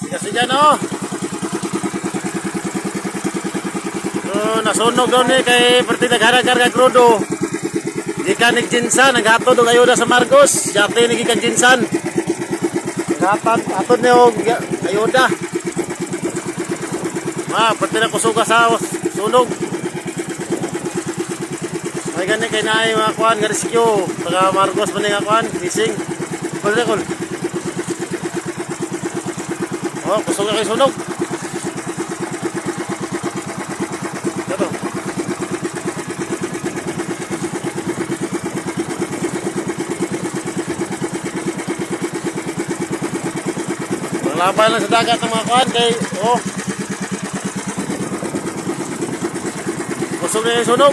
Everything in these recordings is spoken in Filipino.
Kasi dyan oh. So, nasunog daw ni kay perti nagharag-harag krudo. Di ka nagjinsan, naghatod og ayuda sa Marcos. Dati nagikan jinsan. Naghatod niyo ayuda. Perti na kusuga sa sunog. May gani kay naay mga kuan nga rescue. Taga Marcos man nga kuan, missing. Kul. Oh, kusuga kay sunog. Dato. Laban lang sa dagat ng mga kuan kay oh. Kusog na yung sunog.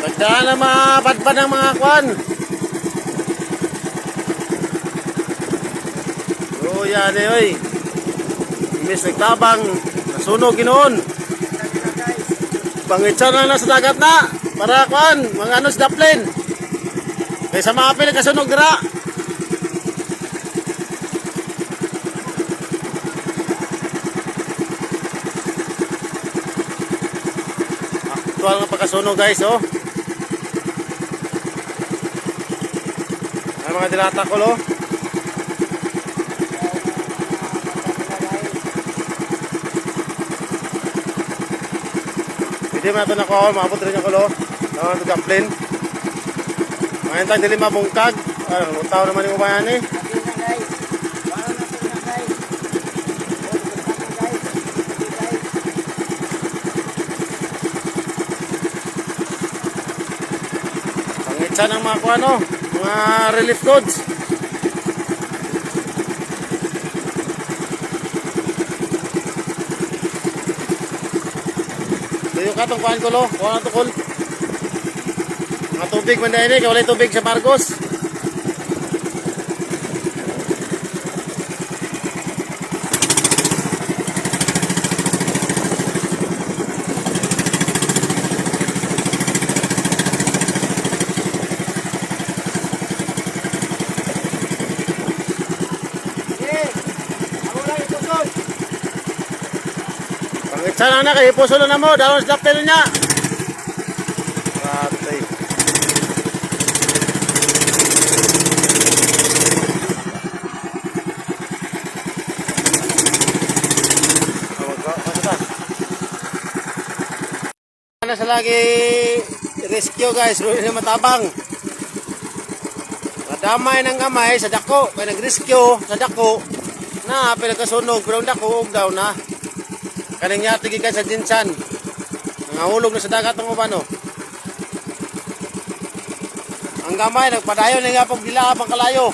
Pagdaan na mapadpad ng mga kuan. Oh, yan eh, oy. Imbis nagtabang, nasunog ginoon. Pangitsa na sa dagat na. Para kuan, mga ano sa daplin. Kaysa maapil kasunog dira. Aktual nga pagkasunog guys, oh. Ay mga dilata ko, oh. Hindi man ito na ko, maabot rin yung kulo. Tawag ito gaplin. Mahintang dili mabungkag. Utaw naman yung ubayan eh. Pangitsa ng mga kuano, mga relief goods. Yung katong kuhan ko lo, kuhan na tukol. Mga tubig man dahil eh, walay tubig sa Marcos. Sana na kayo puso na mo, dalawang slap tayo niya. Ratay. Ano sa lagi rescue guys, ruin na matabang. Nadamay ng gamay sa dako, kaya nag-rescue sa dako na pinagkasunog, pero ang dako daw na. Kaning yati gikan sa jinsan. Nangahulog na sa dagat ng ubano. Ang gamay nagpadayon nga pag dila pang kalayo.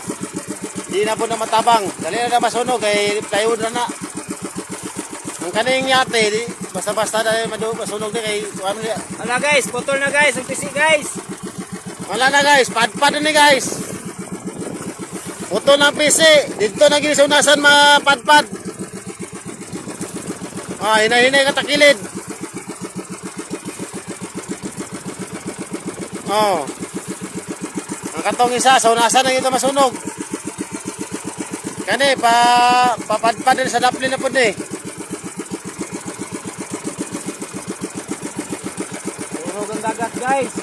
Di na po na matabang. Dali na masunog kay tayo na. Ang kaning yate di basta-basta dali masunog ni kay ano niya. Wala guys, putol na guys, ang pisi guys. Wala na guys, padpad ni guys. Putol ng pisi. Dito na gini sa unasan mapadpad. Hinay-hinay ka takilid. Ang katong isa, sa unasan na ito masunog. Kani, papadpad din sa daplin na po di. Sunog ang dagat guys.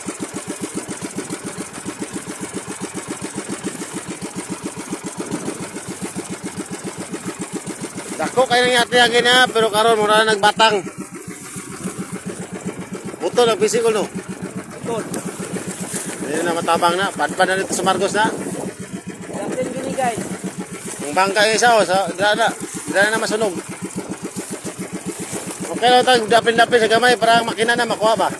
Dako kayo nang yati agin na, pero karon mura na nagbatang. Putol ang pisikol no. Putol. Hindi na matabang na, padpad na dito sa Marcos na. Daplin gini guys. Ang bangka yung isa, dala na masunog. Okay lang tayo, dapin-dapin sa gamay para ang makina na makuha ba?